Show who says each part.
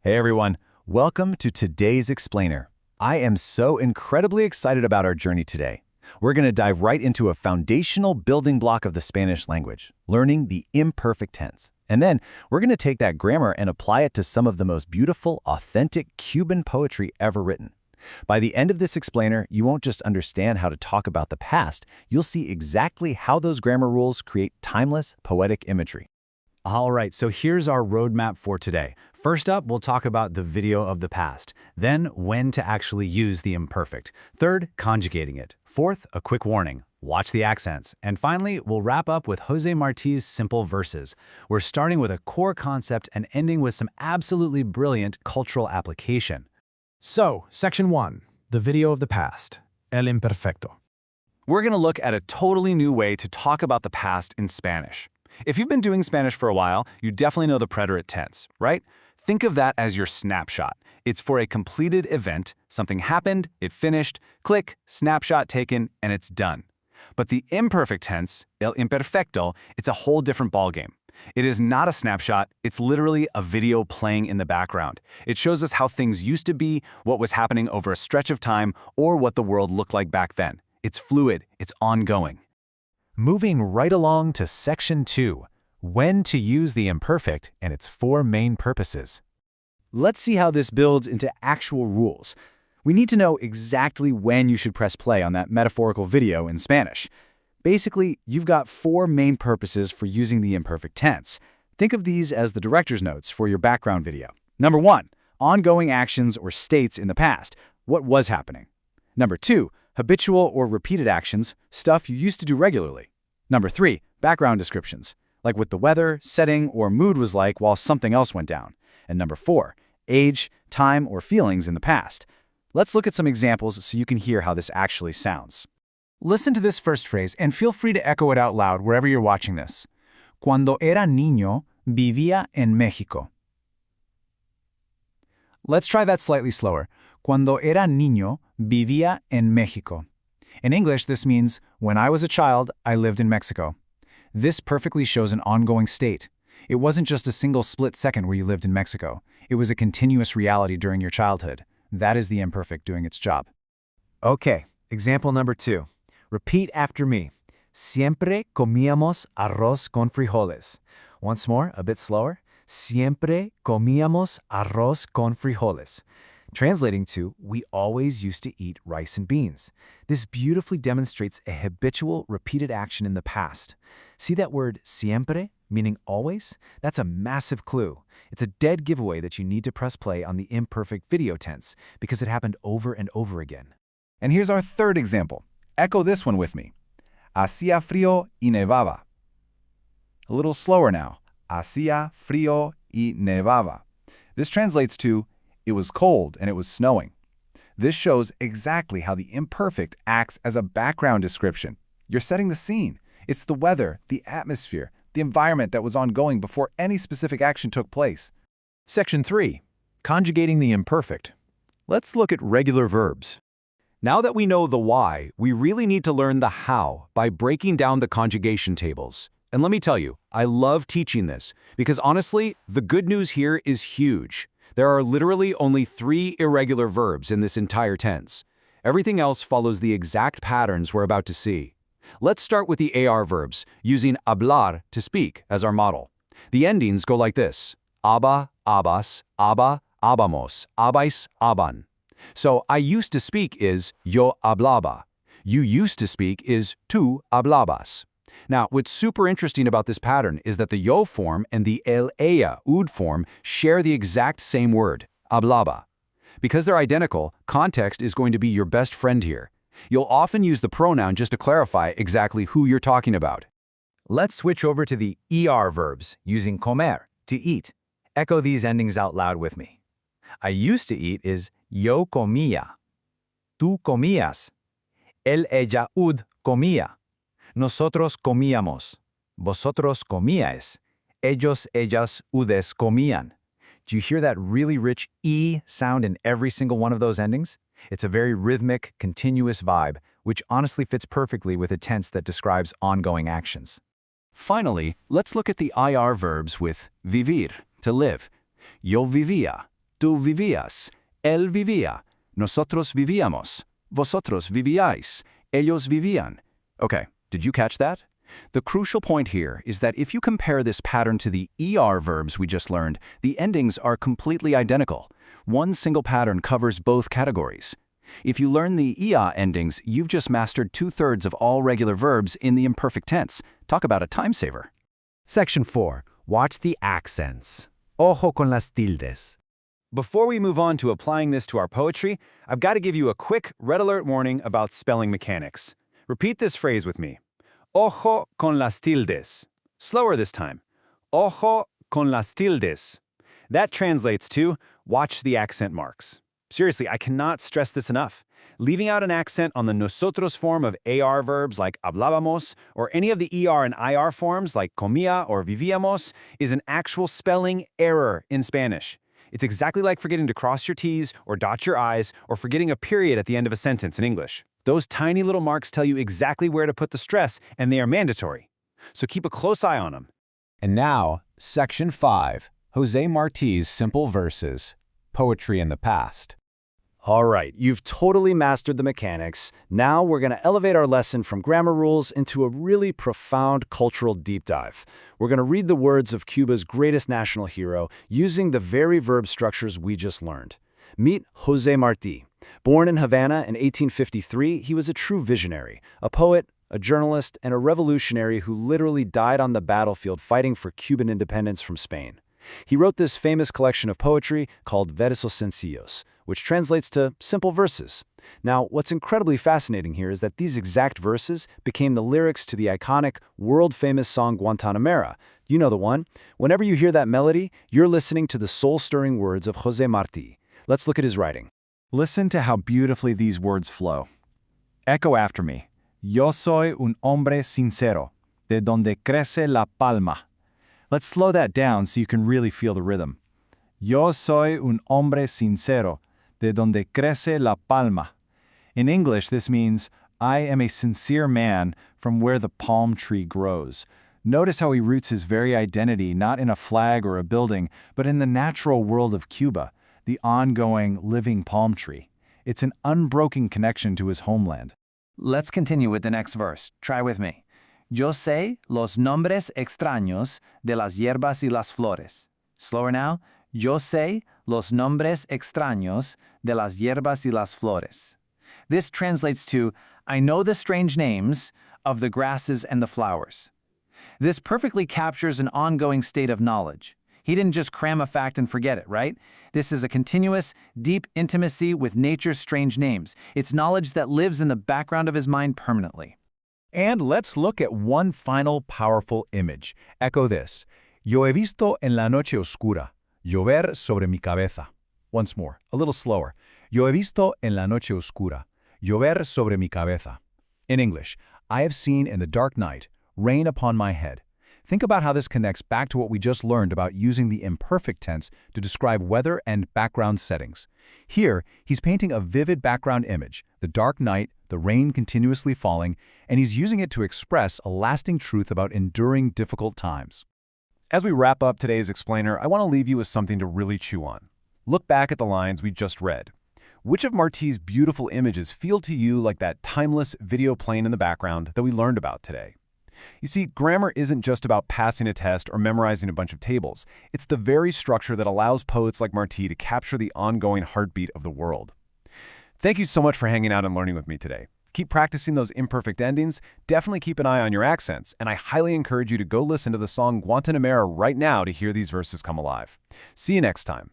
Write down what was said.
Speaker 1: Hey everyone, welcome to today's explainer. I am so incredibly excited about our journey today. We're going to dive right into a foundational building block of the Spanish language, learning the imperfect tense. And then we're going to take that grammar and apply it to some of the most beautiful, authentic Cuban poetry ever written. By the end of this explainer, you won't just understand how to talk about the past, you'll see exactly how those grammar rules create timeless, poetic imagery.
Speaker 2: All right, so here's our roadmap for today. First up, we'll talk about the video of the past. Then, when to actually use the imperfect. Third, conjugating it. Fourth, a quick warning. Watch the accents. And finally, we'll wrap up with Jose Marti's simple verses. We're starting with a core concept and ending with some absolutely brilliant cultural application.
Speaker 3: So, Section 1, the video of the past, El Imperfecto.
Speaker 4: We're going to look at a totally new way to talk about the past in Spanish. If you've been doing Spanish for a while, you definitely know the preterite tense, right? Think of that as your snapshot. It's for a completed event, something happened, it finished, click, snapshot taken, and it's done. But the imperfect tense, el imperfecto, it's a whole different ballgame. It is not a snapshot, it's literally a video playing in the background. It shows us how things used to be, what was happening over a stretch of time, or what the world looked like back then. It's fluid, it's ongoing.
Speaker 1: Moving right along to Section 2, when to use the imperfect and its four main purposes.
Speaker 2: Let's see how this builds into actual rules. We need to know exactly when you should press play on that metaphorical video in Spanish. Basically, you've got four main purposes for using the imperfect tense. Think of these as the director's notes for your background video. Number 1, ongoing actions or states in the past. What was happening? Number 2, habitual or repeated actions, stuff you used to do regularly. Number 3, background descriptions, like what the weather, setting, or mood was like while something else went down. And number 4, age, time, or feelings in the past. Let's look at some examples so you can hear how this actually sounds.
Speaker 3: Listen to this first phrase and feel free to echo it out loud wherever you're watching this. Cuando era niño, vivía en México. Let's try that slightly slower. Cuando era niño, vivía en México. In English, this means, when I was a child, I lived in Mexico. This perfectly shows an ongoing state. It wasn't just a single split second where you lived in Mexico. It was a continuous reality during your childhood. That is the imperfect doing its job.
Speaker 2: Okay, example number 2. Repeat after me. Siempre comíamos arroz con frijoles. Once more, a bit slower. Siempre comíamos arroz con frijoles. Translating to, we always used to eat rice and beans. This beautifully demonstrates a habitual, repeated action in the past. See that word siempre, meaning always? That's a massive clue. It's a dead giveaway that you need to press play on the imperfect video tense because it happened over and over again.
Speaker 1: And here's our third example. Echo this one with me. Hacía frío y nevaba. A little slower now. Hacía frío y nevaba. This translates to, it was cold and it was snowing. This shows exactly how the imperfect acts as a background description. You're setting the scene. It's the weather, the atmosphere, the environment that was ongoing before any specific action took place.
Speaker 3: Section 3, conjugating the imperfect.
Speaker 4: Let's look at regular verbs. Now that we know the why, we really need to learn the how by breaking down the conjugation tables. And let me tell you, I love teaching this because honestly, the good news here is huge. There are literally only 3 irregular verbs in this entire tense. Everything else follows the exact patterns we're about to see. Let's start with the AR verbs, using hablar, to speak, as our model. The endings go like this: aba, abas, aba, abamos, abais, aban. So I used to speak is yo hablaba. You used to speak is tú hablabas. Now, what's super interesting about this pattern is that the yo form and the el ella ud form share the exact same word, hablaba. Because they're identical, context is going to be your best friend here. You'll often use the pronoun just to clarify exactly who you're talking about.
Speaker 2: Let's switch over to the ER verbs, using comer, to eat. Echo these endings out loud with me. I used to eat is yo comía. Tú comías. Él, ella, ud comía. Nosotros comíamos. Vosotros comíais. Ellos, ellas, udes comían. Do you hear that really rich E sound in every single one of those endings? It's a very rhythmic, continuous vibe, which honestly fits perfectly with a tense that describes ongoing actions.
Speaker 4: Finally, let's look at the IR verbs with vivir, to live. Yo vivía.
Speaker 2: Tú vivías, él vivía, nosotros vivíamos, vosotros vivíais, ellos vivían. Okay, did you catch that? The crucial point here is that if you compare this pattern to the ER verbs we just learned, the endings are completely identical. One single pattern covers both categories. If you learn the IA endings, you've just mastered 2/3 of all regular verbs in the imperfect tense. Talk about a time saver.
Speaker 4: Section 4. Watch the accents. Ojo con las tildes.
Speaker 1: Before we move on to applying this to our poetry, I've got to give you a quick red alert warning about spelling mechanics. Repeat this phrase with me. Ojo con las tildes. Slower this time. Ojo con las tildes. That translates to watch the accent marks. Seriously, I cannot stress this enough. Leaving out an accent on the nosotros form of AR verbs like hablábamos or any of the ER and IR forms like comía or vivíamos is an actual spelling error in Spanish. It's exactly like forgetting to cross your T's or dot your I's or forgetting a period at the end of a sentence in English. Those tiny little marks tell you exactly where to put the stress, and they are mandatory. So keep a close eye on them.
Speaker 3: And now, Section 5, Jose Marti's Simple Verses, Poetry in the Past.
Speaker 2: All right, you've totally mastered the mechanics. Now we're going to elevate our lesson from grammar rules into a really profound cultural deep dive. We're going to read the words of Cuba's greatest national hero using the very verb structures we just learned. Meet Jose Marti. Born in Havana in 1853, he was a true visionary, a poet, a journalist, and a revolutionary who literally died on the battlefield fighting for Cuban independence from Spain. He wrote this famous collection of poetry called Versos Sencillos, which translates to simple verses. Now, what's incredibly fascinating here is that these exact verses became the lyrics to the iconic, world-famous song Guantanamera. You know the one. Whenever you hear that melody, you're listening to the soul-stirring words of Jose Marti. Let's look at his writing.
Speaker 3: Listen to how beautifully these words flow. Echo after me. Yo soy un hombre sincero, de donde crece la palma. Let's slow that down so you can really feel the rhythm. Yo soy un hombre sincero, de donde crece la palma. In English, this means, I am a sincere man from where the palm tree grows. Notice how he roots his very identity not in a flag or a building, but in the natural world of Cuba, the ongoing, living palm tree. It's an unbroken connection to his homeland.
Speaker 5: Let's continue with the next verse. Try with me. Yo sé los nombres extraños de las hierbas y las flores. Slower now. Yo sé los nombres extraños de las hierbas y las flores. This translates to, I know the strange names of the grasses and the flowers. This perfectly captures an ongoing state of knowledge. He didn't just cram a fact and forget it, right? This is a continuous, deep intimacy with nature's strange names. It's knowledge that lives in the background of his mind permanently.
Speaker 4: And let's look at one final powerful image. Echo this. Yo he visto en la noche oscura llover sobre mi cabeza. Once more, a little slower. Yo he visto en la noche oscura llover sobre mi cabeza. In English, I have seen in the dark night rain upon my head. Think about how this connects back to what we just learned about using the imperfect tense to describe weather and background settings. Here, he's painting a vivid background image, the dark night, the rain continuously falling, and he's using it to express a lasting truth about enduring difficult times.
Speaker 1: As we wrap up today's explainer, I want to leave you with something to really chew on. Look back at the lines we just read. Which of Marti's beautiful images feel to you like that timeless video playing in the background that we learned about today? You see, grammar isn't just about passing a test or memorizing a bunch of tables. It's the very structure that allows poets like Marti to capture the ongoing heartbeat of the world. Thank you so much for hanging out and learning with me today. Keep practicing those imperfect endings, definitely keep an eye on your accents, and I highly encourage you to go listen to the song Guantanamera right now to hear these verses come alive. See you next time.